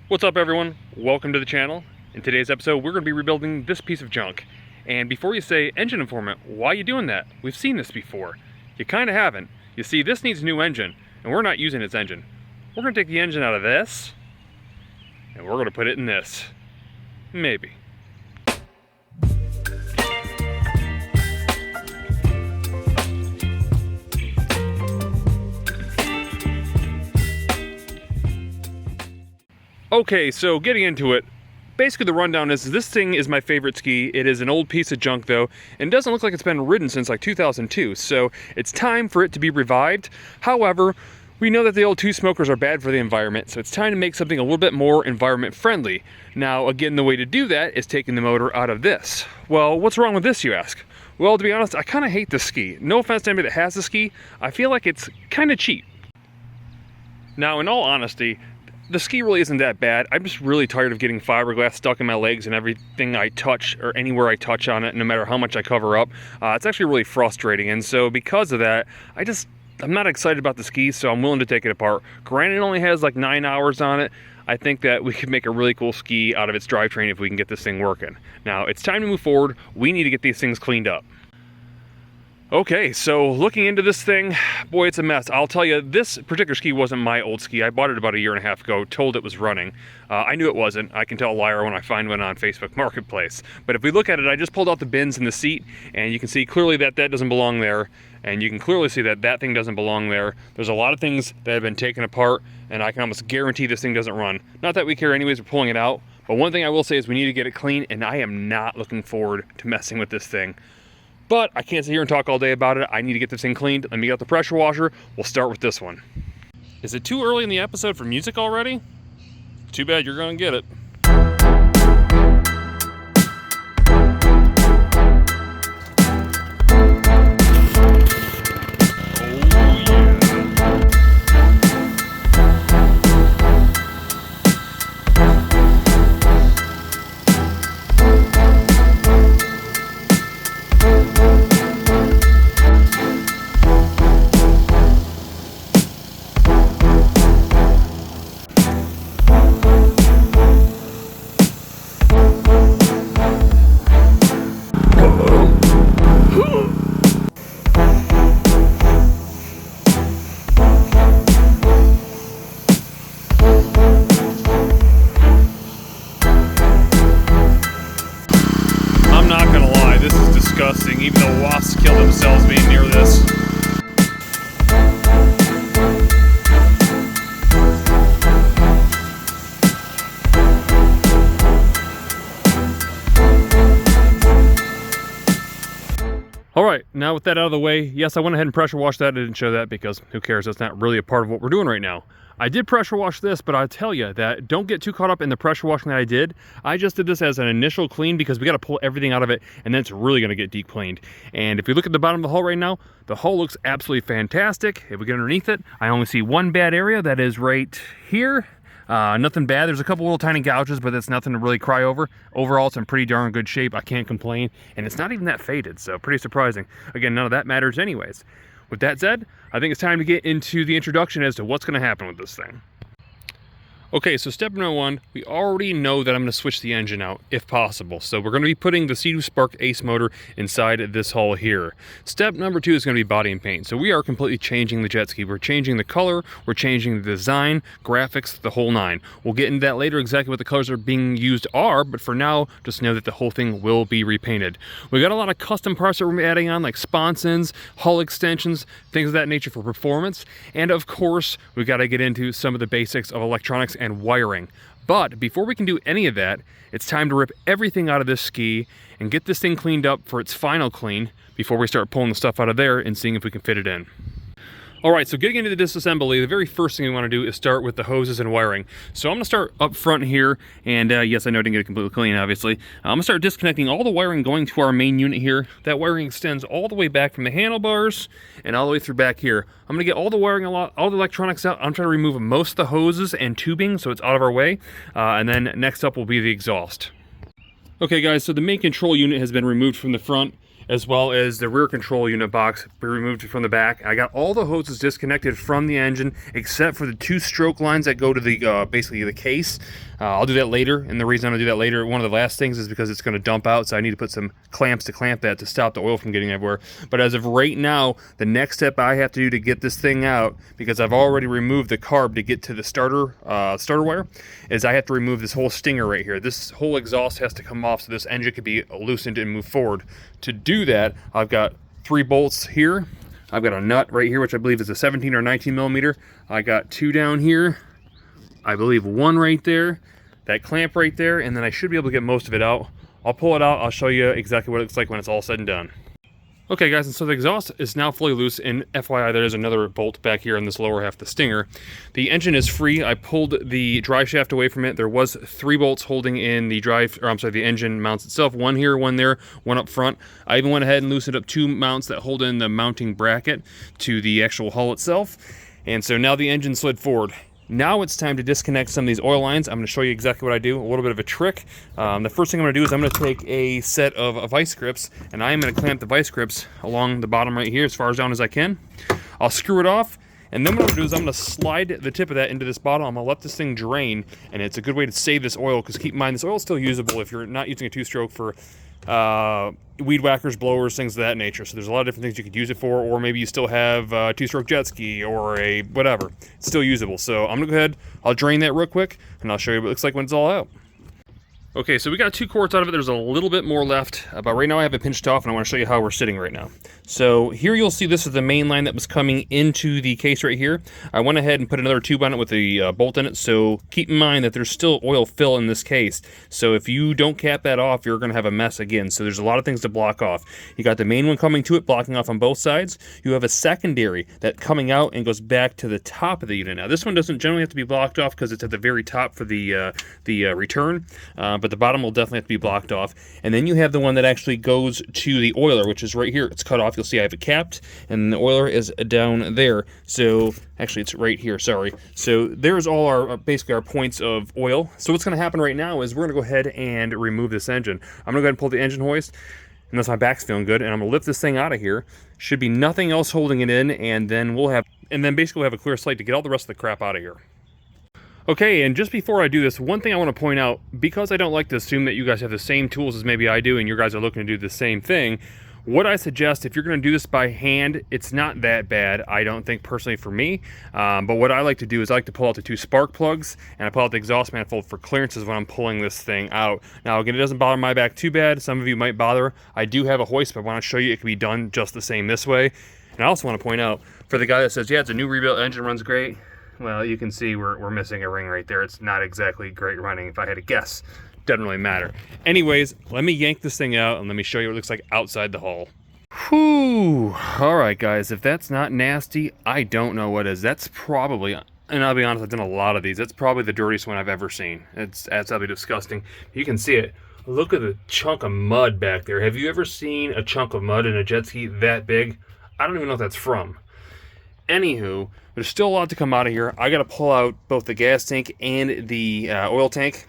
What's up everyone? Welcome to the channel. In today's episode we're going to be rebuilding this piece of junk. And before you say, engine informant, why are you doing that? We've seen this before. You kind of haven't. You see, this needs a new engine and we're not using its engine. We're going to take the engine out of this and we're going to put it in this. Maybe. Okay, so getting into it, basically the rundown is this thing is my favorite ski. It is an old piece of junk though, and doesn't look like it's been ridden since like 2002, so it's time for it to be revived. However, we know that the old two smokers are bad for the environment, so it's time to make something a little bit more environment friendly. Now, again, the way to do that is taking the motor out of this. Well, what's wrong with this, you ask? Well, to be honest, I kind of hate this ski. No offense to anybody that has the ski, I feel like it's kind of cheap. Now, in all honesty, the ski really isn't that bad. I'm just really tired of getting fiberglass stuck in my legs and everything I touch, or anywhere I touch on it, no matter how much I cover up. It's actually really frustrating, and so because of that, I'm not excited about the ski, so I'm willing to take it apart. Granted, it only has like 9 hours on it. I think that we could make a really cool ski out of its drivetrain if we can get this thing working. Now, it's time to move forward. We need to get these things cleaned up. Okay, so looking into this thing, boy, it's a mess. I'll tell you, this particular ski wasn't my old ski. I bought it about 1.5 years ago, told it was running. I knew it wasn't. I can tell a liar when I find one on Facebook Marketplace. But if we look at it, I just pulled out the bins in the seat, and you can see clearly that that doesn't belong there. And you can clearly see that that thing doesn't belong there. There's a lot of things that have been taken apart, and I can almost guarantee this thing doesn't run. Not that we care anyways, we're pulling it out. But one thing I will say is we need to get it clean, and I am not looking forward to messing with this thing. But I can't sit here and talk all day about it. I need to get this thing cleaned. Let me get out the pressure washer. We'll start with this one. Is it too early in the episode for music already? Too bad, you're gonna get it. Disgusting. Even the wasps kill themselves being near this. Alright, now with that out of the way, yes, I went ahead and pressure washed that. I didn't show that because who cares, that's not really a part of what we're doing right now. I did pressure wash this, but I'll tell you that don't get too caught up in the pressure washing that I did. I just did this as an initial clean because we got to pull everything out of it, and then it's really going to get deep cleaned. And if you look at the bottom of the hull right now, the hull looks absolutely fantastic. If we get underneath it, I only see one bad area, that is right here. Nothing bad. There's a couple little tiny gouges, but that's nothing to really cry over. Overall, it's in pretty darn good shape. I can't complain, and it's not even that faded, so pretty surprising. Again, none of that matters anyways. With that said, I think it's time to get into the introduction as to what's going to happen with this thing. Okay, so step number one, we already know that I'm going to switch the engine out, if possible. So we're going to be putting the Seadoo Spark Ace motor inside this hull here. Step number two is going to be body and paint. So we are completely changing the jet ski. We're changing the color, we're changing the design, graphics, the whole nine. We'll get into that later, exactly what the colors are being used are, but for now, just know that the whole thing will be repainted. We got a lot of custom parts that we're adding on, like sponsons, hull extensions, things of that nature for performance. And of course, we got to get into some of the basics of electronics and wiring. But before we can do any of that, it's time to rip everything out of this ski and get this thing cleaned up for its final clean before we start pulling the stuff out of there and seeing if we can fit it in. All right, so getting into the disassembly, the very first thing we want to do is start with the hoses and wiring. So I'm going to start up front here, and yes, I know I didn't get it completely clean, obviously. I'm going to start disconnecting all the wiring going to our main unit here. That wiring extends all the way back from the handlebars and all the way through back here. I'm going to get all the wiring, all the electronics out. I'm trying to remove most of the hoses and tubing so it's out of our way. And then next up will be the exhaust. Okay guys, so the main control unit has been removed from the front. as well as the rear control unit box removed from the back. I got all the hoses disconnected from the engine except for the 2 stroke lines that go to the basically the case. I'll do that later, and the reason I'm going to do that later, one of the last things, is because it's going to dump out, so I need to put some clamps to clamp that to stop the oil from getting everywhere. But as of right now, the next step I have to do to get this thing out, because I've already removed the carb to get to the starter wire, is I have to remove this whole stinger right here. This whole exhaust has to come off so this engine can be loosened and move forward. To do that, I've got 3 bolts here. I've got a nut right here, which I believe is a 17 or 19 millimeter. I got 2 down here. I believe 1 right there, that clamp right there, and then I should be able to get most of it out. I'll pull it out, I'll show you exactly what it looks like when it's all said and done. Okay guys, and so the exhaust is now fully loose, and FYI, there is another bolt back here in this lower half of the stinger. The engine is free. I pulled the drive shaft away from it. There was 3 bolts holding in the the engine mounts itself. 1 here, 1 there, 1 up front. I even went ahead and loosened up 2 mounts that hold in the mounting bracket to the actual hull itself. And so now the engine slid forward. Now it's time to disconnect some of these oil lines. I'm going to show you exactly what I do, a little bit of a trick. The first thing I'm going to do is I'm going to take a set of vice grips, and I am going to clamp the vice grips along the bottom right here as far as down as I can. I'll screw it off, and then what I'm going to do is I'm going to slide the tip of that into this bottle. I'm going to let this thing drain, and it's a good way to save this oil, because keep in mind, this oil is still usable if you're not using a 2-stroke for weed whackers, blowers, things of that nature. So there's a lot of different things you could use it for, or maybe you still have a 2-stroke jet ski or a whatever. It's still usable. So I'm gonna go ahead, I'll drain that real quick, and I'll show you what it looks like when it's all out. Okay, so we got 2 quarts out of it. There's a little bit more left, but right now I have it pinched off, and I want to show you how we're sitting right now. So here you'll see this is the main line that was coming into the case right here. I went ahead and put another tube on it with a bolt in it, so keep in mind that there's still oil fill in this case. So if you don't cap that off, you're going to have a mess again. So there's a lot of things to block off. You got the main one coming to it, blocking off on both sides. You have a secondary that coming out and goes back to the top of the unit. Now this one doesn't generally have to be blocked off because it's at the very top for the return, but the bottom will definitely have to be blocked off. And then you have the one that actually goes to the oiler, which is right here. It's cut off. You'll see I have it capped, and the oiler is down there. So actually it's right here, sorry. So there's all our basically our points of oil. So what's going to happen right now is we're going to go ahead and remove this engine. I'm going to go ahead and pull the engine hoist, unless my back's feeling good, and I'm going to lift this thing out of here. Should be nothing else holding it in, and then basically we'll have a clear slate to get all the rest of the crap out of here. Okay, and just before I do this, one thing I want to point out, because I don't like to assume that you guys have the same tools as maybe I do and you guys are looking to do the same thing, what I suggest, if you're going to do this by hand, it's not that bad, I don't think, personally, for me. But what I like to do is I like to pull out the 2 spark plugs, and I pull out the exhaust manifold for clearances when I'm pulling this thing out. Now, again, it doesn't bother my back too bad. Some of you might bother. I do have a hoist, but I want to show you it can be done just the same this way. And I also want to point out, for the guy that says, yeah, it's a new rebuilt engine, runs great, well, you can see we're missing a ring right there. It's not exactly great running, if I had to guess. Doesn't really matter. Anyways, let me yank this thing out and let me show you what it looks like outside the hull. Whew. Alright guys, if that's not nasty, I don't know what is. That's probably, and I'll be honest, I've done a lot of these. That's probably the dirtiest one I've ever seen. It's absolutely disgusting. You can see it. Look at the chunk of mud back there. Have you ever seen a chunk of mud in a jet ski that big? I don't even know what that's from. Anywho, there's still a lot to come out of here. I got to pull out both the gas tank and the oil tank,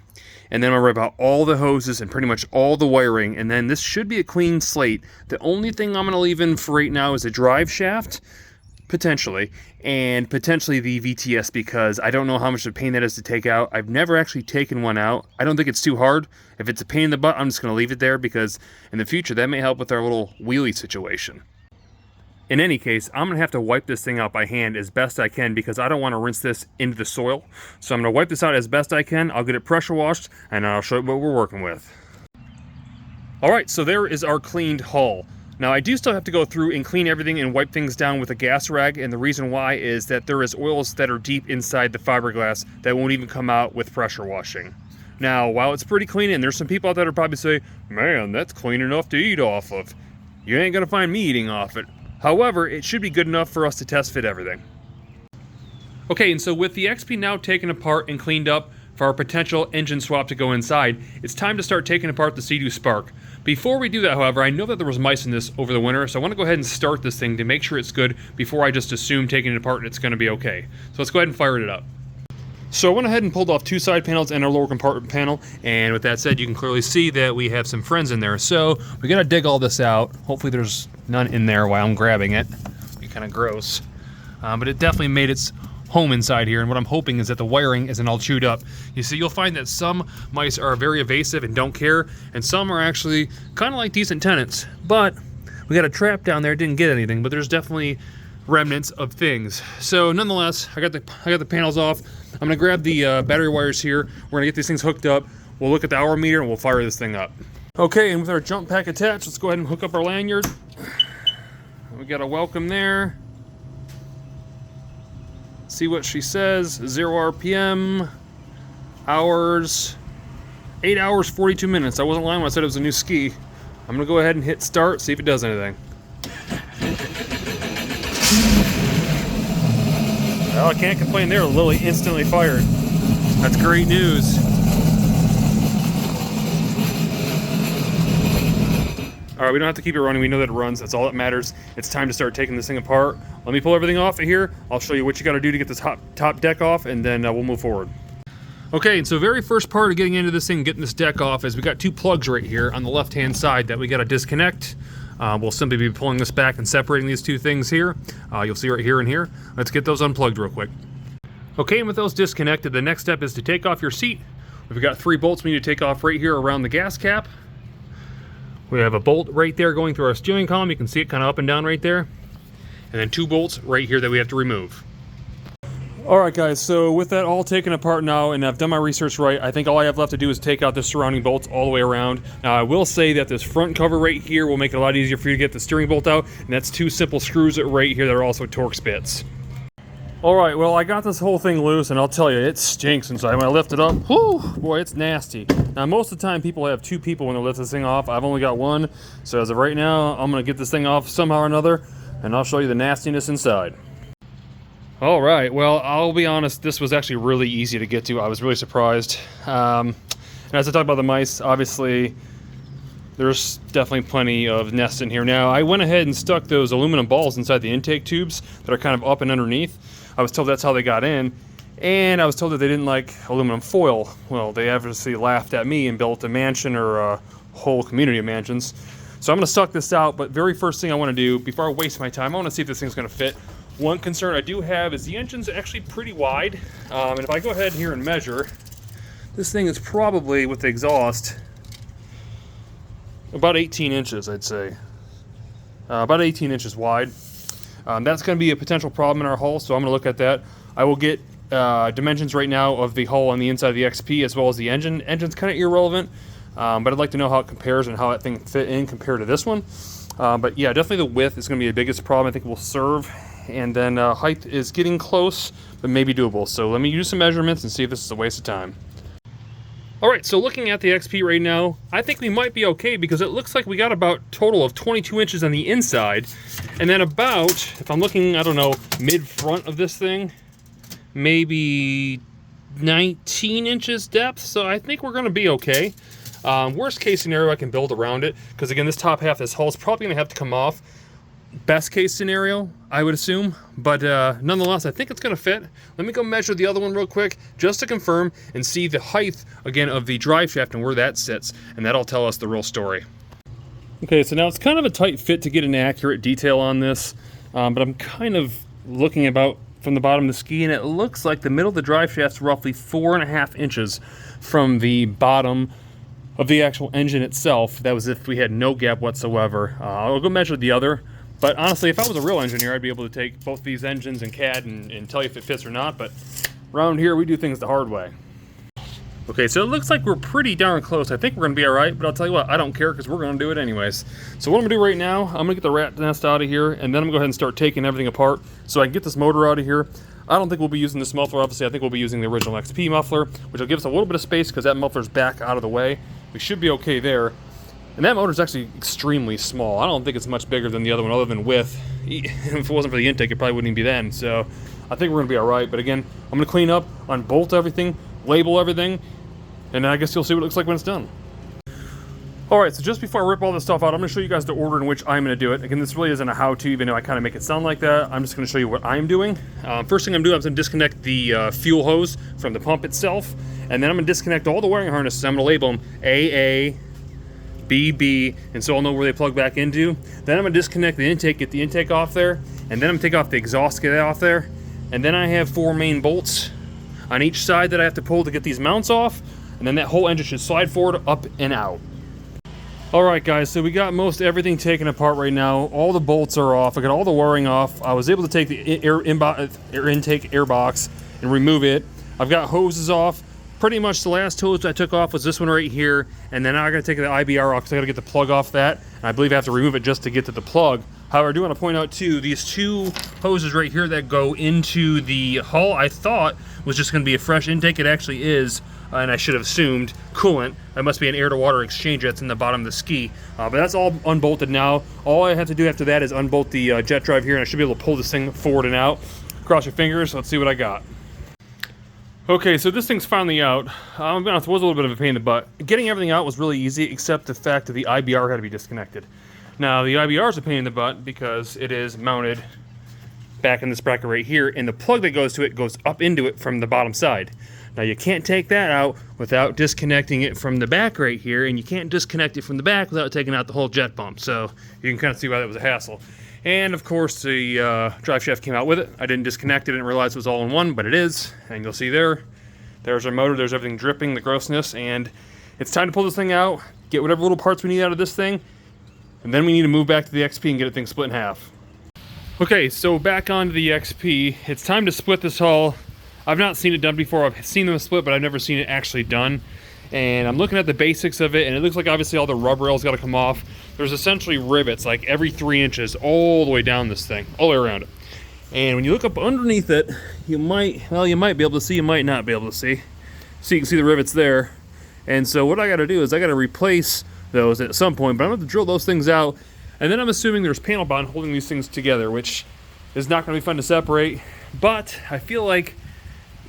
and then I'm going to rip out all the hoses and pretty much all the wiring, and then this should be a clean slate. The only thing I'm going to leave in for right now is a drive shaft, potentially, and potentially the VTS, because I don't know how much of a pain that is to take out. I've never actually taken one out. I don't think it's too hard. If it's a pain in the butt, I'm just going to leave it there, because in the future that may help with our little wheelie situation. In any case, I'm going to have to wipe this thing out by hand as best I can, because I don't want to rinse this into the soil. So I'm going to wipe this out as best I can. I'll get it pressure washed, and I'll show you what we're working with. Alright, so there is our cleaned hull. Now I do still have to go through and clean everything and wipe things down with a gas rag, and the reason why is that there is oils that are deep inside the fiberglass that won't even come out with pressure washing. Now, while it's pretty clean, and there's some people out there that probably say, man, that's clean enough to eat off of. You ain't going to find me eating off it. However, it should be good enough for us to test fit everything. Okay, and so with the XP now taken apart and cleaned up for our potential engine swap to go inside, it's time to start taking apart the Seadoo Spark. Before we do that, however, I know that there was mice in this over the winter, so I want to go ahead and start this thing to make sure it's good before I just assume taking it apart and it's going to be okay. So let's go ahead and fire it up. So I went ahead and pulled off 2 side panels and our lower compartment panel, and with that said, you can clearly see that we have some friends in there. So we gotta dig all this out. Hopefully there's none in there while I'm grabbing it. It'd be kind of gross. But it definitely made its home inside here, and what I'm hoping is that the wiring isn't all chewed up. You see, you'll find that some mice are very evasive and don't care, and some are actually kind of like decent tenants. But we got a trap down there, didn't get anything, but there's definitely remnants of things. So nonetheless, I got the panels off. I'm gonna grab the battery wires here. We're gonna get these things hooked up. We'll look at the hour meter and we'll fire this thing up. Okay, and with our jump pack attached, let's go ahead and hook up our lanyard. We got a welcome there. See what she says. 0 RPM, hours, 8 hours 42 minutes. I wasn't lying when I said it was a new ski. I'm gonna go ahead and hit start, see if it does anything. Well, I can't complain there. Lily instantly fired. That's great news. All right, we don't have to keep it running. We know that it runs. That's all that matters. It's time to start taking this thing apart. Let me pull everything off of here. I'll show you what you got to do to get this top deck off, and then we'll move forward. Okay, and so very first part of getting into this thing, getting this deck off, is we got 2 plugs right here on the left-hand side that we got to disconnect. We'll simply be pulling this back and separating these 2 things here. You'll see right here and here. Let's get those unplugged real quick. Okay, and with those disconnected, the next step is to take off your seat. We've got 3 bolts we need to take off right here around the gas cap. We have a bolt right there going through our steering column. You can see it kind of up and down right there. And then 2 bolts right here that we have to remove. Alright guys, so with that all taken apart now, and I've done my research right, I think all I have left to do is take out the surrounding bolts all the way around. Now I will say that this front cover right here will make it a lot easier for you to get the steering bolt out, and that's 2 simple screws right here that are also Torx bits. Alright, well I got this whole thing loose, and I'll tell you, it stinks inside. When I lift it up, whew, boy, it's nasty. Now most of the time people have 2 people when they lift this thing off. I've only got 1, so as of right now, I'm going to get this thing off somehow or another, and I'll show you the nastiness inside. All right, well, I'll be honest, this was actually really easy to get to. I was really surprised. And as I talk about the mice, obviously, there's definitely plenty of nests in here. Now, I went ahead and stuck those aluminum balls inside the intake tubes that are kind of up and underneath. I was told that's how they got in, and I was told that they didn't like aluminum foil. Well, they obviously laughed at me and built a mansion or a whole community of mansions. So I'm gonna suck this out, but very first thing I wanna do, before I waste my time, I wanna see if this thing's gonna fit. One concern I do have is the engine's actually pretty wide, and if I go ahead here and measure, this thing is probably, with the exhaust, about 18 inches, I'd say. About 18 inches wide. That's going to be a potential problem in our hull, so I'm going to look at that. I will get dimensions right now of the hull on the inside of the XP as well as the engine. Engine's kind of irrelevant, but I'd like to know how it compares and how that thing fit in compared to this one. But yeah, definitely the width is going to be the biggest problem I think will serve. And then height is getting close, but maybe doable. So let me use some measurements and see if this is a waste of time. All right, so looking at the XP right now, I think we might be okay because it looks like we got about a total of 22 inches on the inside. And then about, if I'm looking, I don't know, mid-front of this thing, maybe 19 inches depth. So I think we're gonna be okay. Worst case scenario, I can build around it. Because again, this top half of this hull is probably gonna have to come off. Best case scenario, I would assume, but nonetheless, I think it's going to fit. Let me go measure the other one real quick, just to confirm and see the height, again, of the drive shaft and where that sits, and that'll tell us the real story. Okay, so now it's kind of a tight fit to get an accurate detail on this, but I'm kind of looking about from the bottom of the ski, and it looks like the middle of the drive shaft's roughly 4.5 inches from the bottom of the actual engine itself. That was if we had no gap whatsoever. I'll go measure the other. But honestly, if I was a real engineer, I'd be able to take both these engines and CAD and tell you if it fits or not, but around here, we do things the hard way. Okay, so it looks like we're pretty darn close. I think we're gonna be all right, but I'll tell you what, I don't care because we're gonna do it anyways. So what I'm gonna do right now, I'm gonna get the rat nest out of here, and then I'm gonna go ahead and start taking everything apart so I can get this motor out of here. I don't think we'll be using this muffler, obviously. I think we'll be using the original XP muffler, which will give us a little bit of space because that muffler's back out of the way. We should be okay there. And that motor's actually extremely small. I don't think it's much bigger than the other one other than width. If it wasn't for the intake, it probably wouldn't even be then. So I think we're gonna be all right. But again, I'm gonna clean up, unbolt everything, label everything, and I guess you'll see what it looks like when it's done. Alright, so just before I rip all this stuff out, I'm going to show you guys the order in which I'm going to do it. Again, this really isn't a how-to, even though I kind of make it sound like that. I'm just going to show you what I'm doing. First thing I'm doing, I'm going to disconnect the fuel hose from the pump itself, and then I'm going to disconnect all the wiring harnesses. I'm going to label them AA, BB, and so I'll know where they plug back into. Then I'm going to disconnect the intake, get the intake off there, and then I'm going to take off the exhaust, get that off there. And then I have 4 main bolts on each side that I have to pull to get these mounts off, and then that whole engine should slide forward, up, and out. Alright guys, so we got most everything taken apart right now. All the bolts are off. I got all the wiring off. I was able to take the air intake air box and remove it. I've got hoses off. Pretty much the last hose I took off was this one right here, and then now I gotta take the IBR off because I gotta get the plug off that, and I believe I have to remove it just to get to the plug. However, I do want to point out too, these 2 hoses right here that go into the hull, I thought was just gonna be a fresh intake. It actually is, and I should have assumed coolant. It must be an air-to-water exchange that's in the bottom of the ski. But that's all unbolted now. All I have to do after that is unbolt the jet drive here, and I should be able to pull this thing forward and out. Cross your fingers, let's see what I got. Okay, so this thing's finally out. I'm be honest, it was a little bit of a pain in the butt. Getting everything out was really easy, except the fact that the IBR had to be disconnected. Now, the IBR is a pain in the butt because it is mounted back in this bracket right here, and the plug that goes to it goes up into it from the bottom side. Now, you can't take that out without disconnecting it from the back right here, and you can't disconnect it from the back without taking out the whole jet pump. So you can kind of see why that was a hassle. And of course, the drive shaft came out with it. I didn't disconnect it and realize it was all in one, but it is. And you'll see there's our motor, there's everything dripping, the grossness, and it's time to pull this thing out, get whatever little parts we need out of this thing, and then we need to move back to the XP and get the thing split in half. Okay, so back onto the XP. It's time to split this hull. I've not seen it done before. I've seen them split, but I've never seen it actually done. And I'm looking at the basics of it, and it looks like obviously all the rubber rails got to come off. There's essentially rivets like every 3 inches all the way down this thing, all the way around it. And when you look up underneath it, you might be able to see, you might not be able to see. So you can see the rivets there. And so what I got to do is I got to replace those at some point, but I'm going to drill those things out. And then I'm assuming there's panel bond holding these things together, which is not going to be fun to separate. But I feel like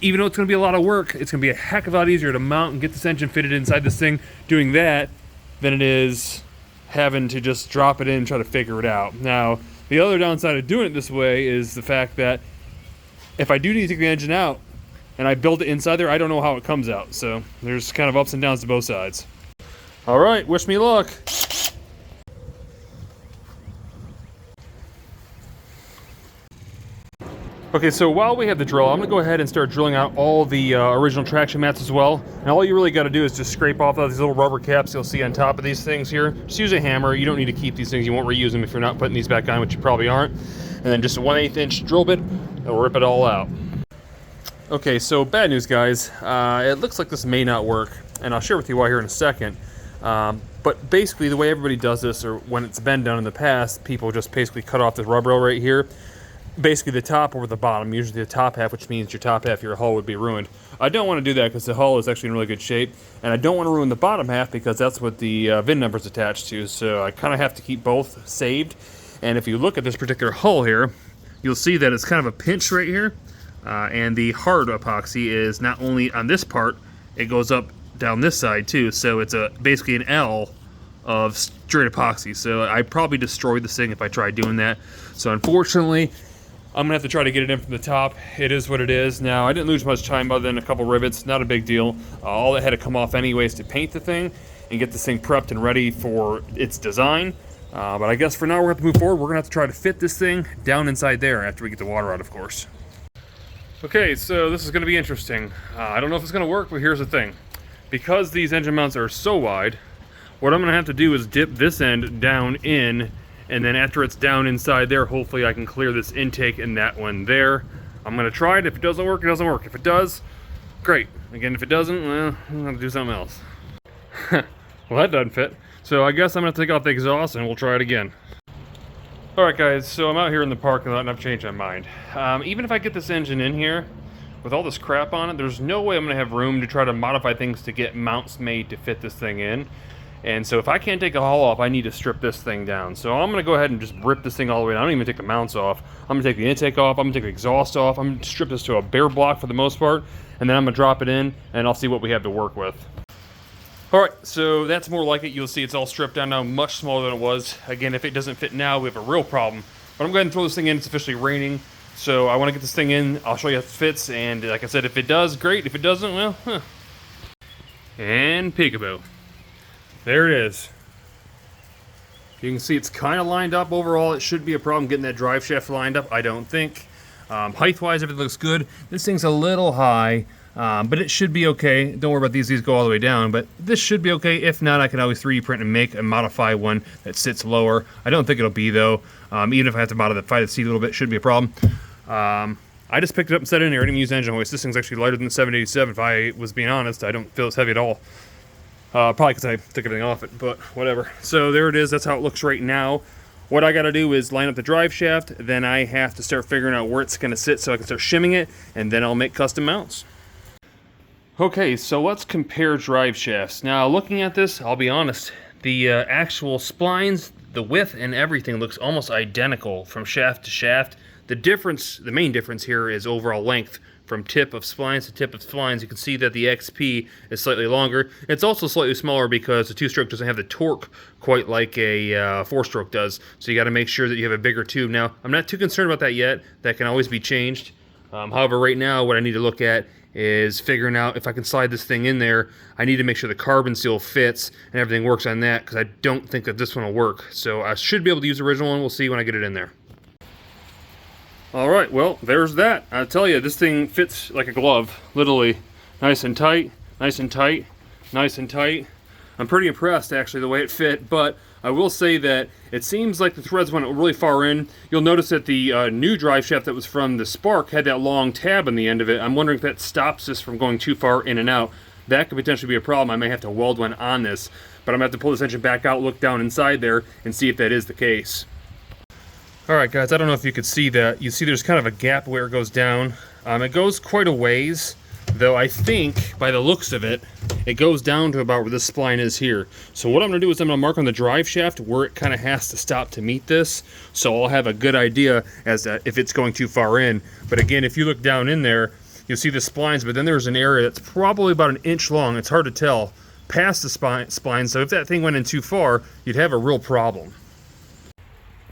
even though it's going to be a lot of work, it's going to be a heck of a lot easier to mount and get this engine fitted inside this thing doing that than it is having to just drop it in and try to figure it out. Now, the other downside of doing it this way is the fact that if I do need to take the engine out and I build it inside there, I don't know how it comes out. So there's kind of ups and downs to both sides. All right, wish me luck. Okay, so while we have the drill, I'm going to go ahead and start drilling out all the original traction mats as well. And all you really got to do is just scrape off these little rubber caps you'll see on top of these things here. Just use a hammer. You don't need to keep these things. You won't reuse them if you're not putting these back on, which you probably aren't. And then just a 1/8 inch drill bit, and we'll rip it all out. Okay, so bad news, guys. It looks like this may not work, and I'll share with you why here in a second. But basically, the way everybody does this, or when it's been done in the past, people just basically cut off this rubber rail right here. Basically the top over the bottom, usually the top half, which means your top half of your hull would be ruined. I don't want to do that because the hull is actually in really good shape, and I don't want to ruin the bottom half because that's what the VIN number is attached to, so I kind of have to keep both saved. And if you look at this particular hull here, you'll see that it's kind of a pinch right here, and the hard epoxy is not only on this part, it goes up down this side too, so it's basically an L of straight epoxy. So I probably destroyed this thing if I tried doing that. So unfortunately, I'm gonna have to try to get it in from the top. It is what it is. Now, I didn't lose much time other than a couple rivets, not a big deal. All that had to come off anyways to paint the thing and get this thing prepped and ready for its design. But I guess for now we're gonna have to move forward. We're gonna have to try to fit this thing down inside there after we get the water out, of course. Okay, so this is gonna be interesting. I don't know if it's gonna work, but here's the thing. Because these engine mounts are so wide, what I'm gonna have to do is dip this end down in, and then after it's down inside there, hopefully I can clear this intake and that one there. I'm gonna try it. If it doesn't work, it doesn't work. If it does, great. Again, if it doesn't, well, I'm gonna do something else. Well, that doesn't fit. So I guess I'm gonna take off the exhaust and we'll try it again. All right, guys, so I'm out here in the parking lot and I've changed my mind. Even if I get this engine in here, with all this crap on it, there's no way I'm gonna have room to try to modify things to get mounts made to fit this thing in. And so if I can't take a hull off, I need to strip this thing down. So I'm gonna go ahead and just rip this thing all the way down. I don't even take the mounts off. I'm gonna take the intake off, I'm gonna take the exhaust off, I'm gonna strip this to a bare block for the most part, and then I'm gonna drop it in, and I'll see what we have to work with. Alright, so that's more like it. You'll see it's all stripped down now, much smaller than it was. Again, if it doesn't fit now, we have a real problem. But I'm going to throw this thing in. It's officially raining. So I want to get this thing in. I'll show you how it fits. And like I said, if it does, great. If it doesn't, well, And peekaboo. There it is. You can see it's kind of lined up overall. It should be a problem getting that drive shaft lined up. I don't think. Height-wise, everything looks good. This thing's a little high. But it should be okay. Don't worry about these go all the way down, but this should be okay. If not, I can always 3D print and make and modify one that sits lower. I don't think it'll be though. Even if I have to modify the seat a little bit, shouldn't be a problem. I just picked it up and set it in there. I didn't even use engine hoist. This thing's actually lighter than the 787. If I was being honest, I don't feel as heavy at all. Probably because I took everything off it, but whatever. So there it is. That's how it looks right now. What I got to do is line up the drive shaft. Then I have to start figuring out where it's going to sit so I can start shimming it, and then I'll make custom mounts. Okay, so let's compare drive shafts. Now, looking at this, I'll be honest, the actual splines, the width and everything looks almost identical from shaft to shaft. The difference, the main difference here is overall length from tip of splines to tip of splines. You can see that the XP is slightly longer. It's also slightly smaller because the two-stroke doesn't have the torque quite like a four-stroke does. So you got to make sure that you have a bigger tube. Now, I'm not too concerned about that yet. That can always be changed. However, right now, what I need to look at is figuring out if I can slide this thing in there. I need to make sure the carbon seal fits and everything works on that, because I don't think that this one will work. So I should be able to use the original one. We'll see when I get it in there. Alright, well, there's that. I tell you, this thing fits like a glove. Literally, nice and tight, nice and tight, nice and tight. I'm pretty impressed, actually, the way it fit, but I will say that it seems like the threads went really far in. You'll notice that the new drive shaft that was from the Spark had that long tab on the end of it. I'm wondering if that stops this from going too far in and out. That could potentially be a problem. I may have to weld one on this, but I'm going to have to pull this engine back out, look down inside there, and see if that is the case. Alright guys, I don't know if you could see that. You see there's kind of a gap where it goes down. It goes quite a ways, though I think, by the looks of it, it goes down to about where this spline is here. So what I'm going to do is I'm going to mark on the drive shaft where it kind of has to stop to meet this, so I'll have a good idea as to if it's going too far in. But again, if you look down in there, you'll see the splines, but then there's an area that's probably about an inch long, it's hard to tell, past the spline, so if that thing went in too far, you'd have a real problem.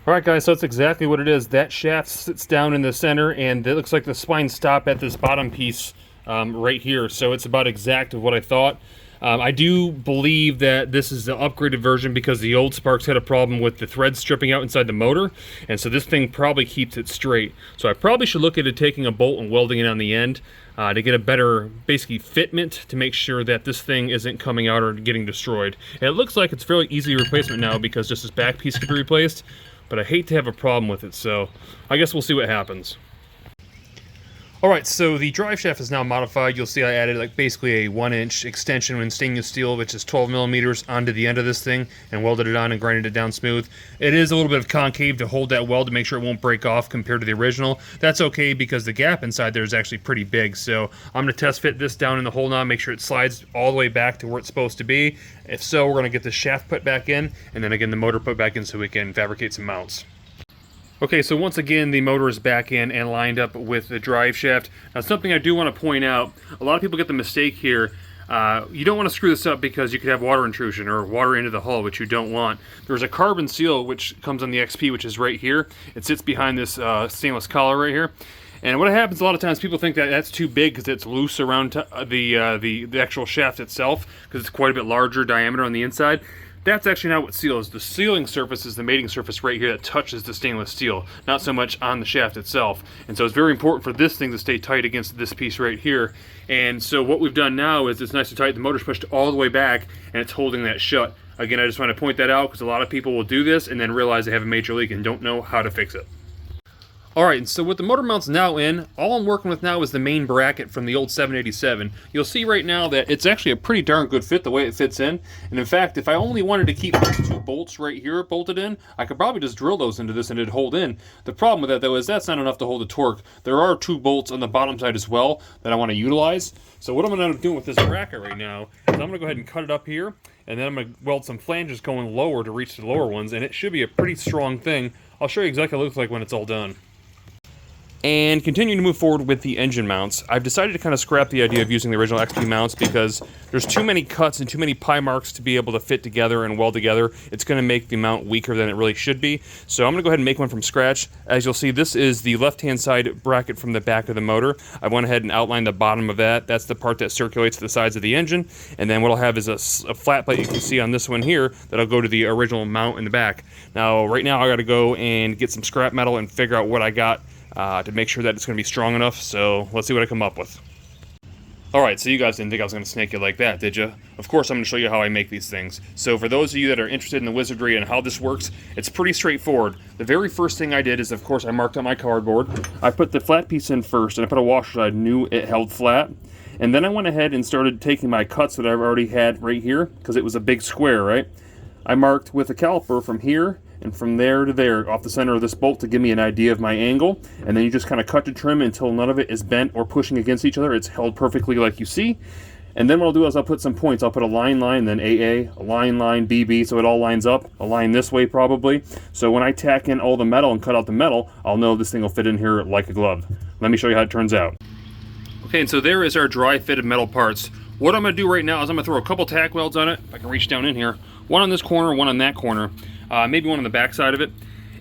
Alright guys, so that's exactly what it is. That shaft sits down in the center, and it looks like the spines stop at this bottom piece right here, so it's about exact of what I thought. I do believe that this is the upgraded version because the old Sparks had a problem with the threads stripping out inside the motor, and so this thing probably keeps it straight. So I probably should look at taking a bolt and welding it on the end to get a better, basically, fitment to make sure that this thing isn't coming out or getting destroyed. And it looks like it's fairly easy replacement now because just this back piece could be replaced, but I hate to have a problem with it, so I guess we'll see what happens. Alright, so the drive shaft is now modified. You'll see I added like basically a 1-inch extension in stainless steel, which is 12 millimeters, onto the end of this thing and welded it on and grinded it down smooth. It is a little bit of concave to hold that weld to make sure it won't break off compared to the original. That's okay because the gap inside there is actually pretty big, so I'm going to test fit this down in the hole now, make sure it slides all the way back to where it's supposed to be. If so, we're going to get the shaft put back in, and then again the motor put back in so we can fabricate some mounts. Okay, so once again, the motor is back in and lined up with the drive shaft. Now, something I do want to point out, a lot of people get the mistake here. You don't want to screw this up because you could have water intrusion or water into the hull, which you don't want. There's a carbon seal which comes on the XP, which is right here. It sits behind this stainless collar right here. And what happens a lot of times, people think that that's too big because it's loose around the actual shaft itself because it's quite a bit larger diameter on the inside. That's actually not what seals. The sealing surface is the mating surface right here that touches the stainless steel, not so much on the shaft itself. And so it's very important for this thing to stay tight against this piece right here. And so what we've done now is it's nice and tight. The motor's pushed all the way back and it's holding that shut. Again, I just want to point that out because a lot of people will do this and then realize they have a major leak and don't know how to fix it. Alright, so with the motor mounts now in, all I'm working with now is the main bracket from the old 787. You'll see right now that it's actually a pretty darn good fit the way it fits in. And in fact, if I only wanted to keep those two bolts right here bolted in, I could probably just drill those into this and it'd hold in. The problem with that though is that's not enough to hold the torque. There are two bolts on the bottom side as well that I want to utilize. So what I'm going to end up doing with this bracket right now is I'm going to go ahead and cut it up here, and then I'm going to weld some flanges going lower to reach the lower ones, and it should be a pretty strong thing. I'll show you exactly what it looks like when it's all done. And continuing to move forward with the engine mounts, I've decided to kind of scrap the idea of using the original XP mounts because there's too many cuts and too many pie marks to be able to fit together and weld together. It's going to make the mount weaker than it really should be. So I'm going to go ahead and make one from scratch. As you'll see, this is the left-hand side bracket from the back of the motor. I went ahead and outlined the bottom of that. That's the part that circulates the sides of the engine. And then what I'll have is a flat plate you can see on this one here that'll go to the original mount in the back. Now, right now, I got to go and get some scrap metal and figure out what I got to make sure that it's going to be strong enough. So let's see what I come up with. Alright, so you guys didn't think I was going to snake you like that, did you? Of course I'm going to show you how I make these things. So for those of you that are interested in the wizardry and how this works, it's pretty straightforward. The very first thing I did is, of course, I marked out my cardboard. I put the flat piece in first, and I put a washer so I knew it held flat. And then I went ahead and started taking my cuts that I've already had right here, because it was a big square, right? I marked with a caliper from here and from there to there off the center of this bolt to give me an idea of my angle, and then you just kind of cut to trim until none of it is bent or pushing against each other. It's held perfectly like you see. And then what I'll do is I'll put some points. I'll put a line, then AA, a line, BB, so it all lines up. A line this way probably. So when I tack in all the metal and cut out the metal, I'll know this thing will fit in here like a glove. Let me show you how it turns out. Okay, and so there is our dry fitted metal parts. What I'm going to do right now is I'm going to throw a couple tack welds on it, if I can reach down in here. One on this corner, one on that corner. Maybe one on the back side of it,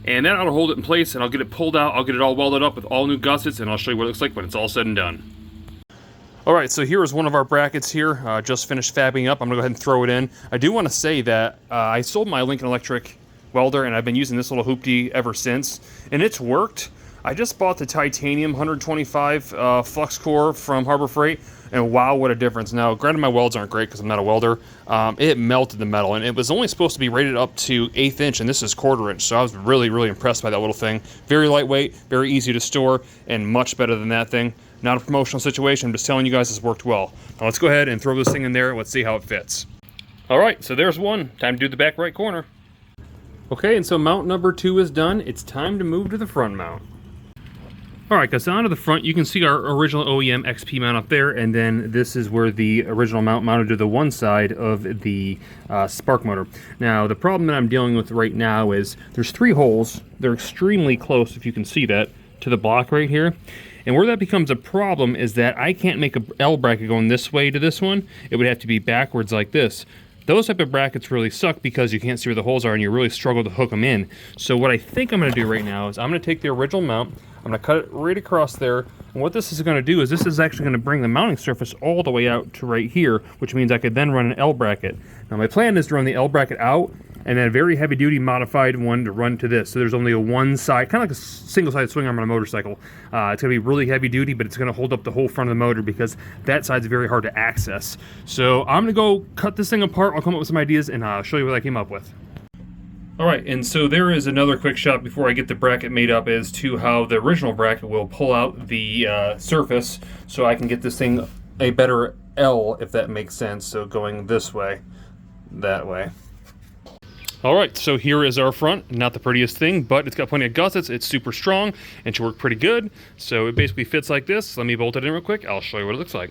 and then I'll hold it in place and I'll get it pulled out. I'll get it all welded up with all new gussets, and I'll show you what it looks like when it's all said and done. Alright, so here is one of our brackets here, just finished fabbing up. I'm going to go ahead and throw it in. I do want to say that I sold my Lincoln Electric welder, and I've been using this little hoopty ever since, and it's worked. I just bought the titanium 125 flux core from Harbor Freight, and wow, what a difference. Now, granted, my welds aren't great because I'm not a welder. It melted the metal, and it was only supposed to be rated up to 1/8 inch, and this is 1/4 inch, so I was really, really impressed by that little thing. Very lightweight, very easy to store, and much better than that thing. Not a promotional situation, I'm just telling you guys this worked well. Now let's go ahead and throw this thing in there, and let's see how it fits. Alright, so there's one. Time to do the back right corner. Okay, and so mount number 2 is done. It's time to move to the front mount. Alright guys, so onto the front, you can see our original OEM XP mount up there, and then this is where the original mount mounted to the one side of the spark motor. Now, the problem that I'm dealing with right now is there's 3 holes. They're extremely close, if you can see that, to the block right here. And where that becomes a problem is that I can't make a L bracket going this way to this one. It would have to be backwards like this. Those type of brackets really suck because you can't see where the holes are and you really struggle to hook them in. So what I think I'm going to do right now is I'm going to take the original mount, I'm going to cut it right across there, and what this is going to do is this is actually going to bring the mounting surface all the way out to right here, which means I could then run an L bracket. Now my plan is to run the L bracket out and then a very heavy duty modified one to run to this. So there's only a one side, kind of like a single sided swing arm on a motorcycle. It's going to be really heavy duty, but it's going to hold up the whole front of the motor because that side's very hard to access. So I'm going to go cut this thing apart. I'll come up with some ideas and show you what I came up with. Alright, and so there is another quick shot before I get the bracket made up as to how the original bracket will pull out the surface so I can get this thing a better L, if that makes sense. So going this way, that way. Alright, so here is our front. Not the prettiest thing, but it's got plenty of gussets. It's super strong and should work pretty good. So it basically fits like this. Let me bolt it in real quick. I'll show you what it looks like.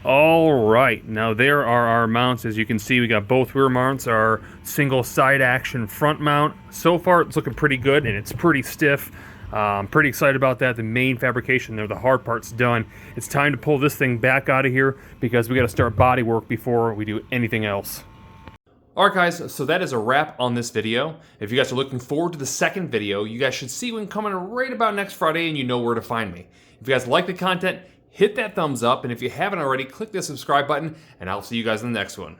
Alright, now there are our mounts. As you can see, we got both rear mounts, our single side action front mount. So far it's looking pretty good and it's pretty stiff. I'm pretty excited about that. The main fabrication there, the hard part's done. It's time to pull this thing back out of here because we got to start body work before we do anything else. Alright guys, so that is a wrap on this video. If you guys are looking forward to the second video, you guys should see one coming right about next Friday and you know where to find me. If you guys like the content, hit that thumbs up, and if you haven't already, click the subscribe button, and I'll see you guys in the next one.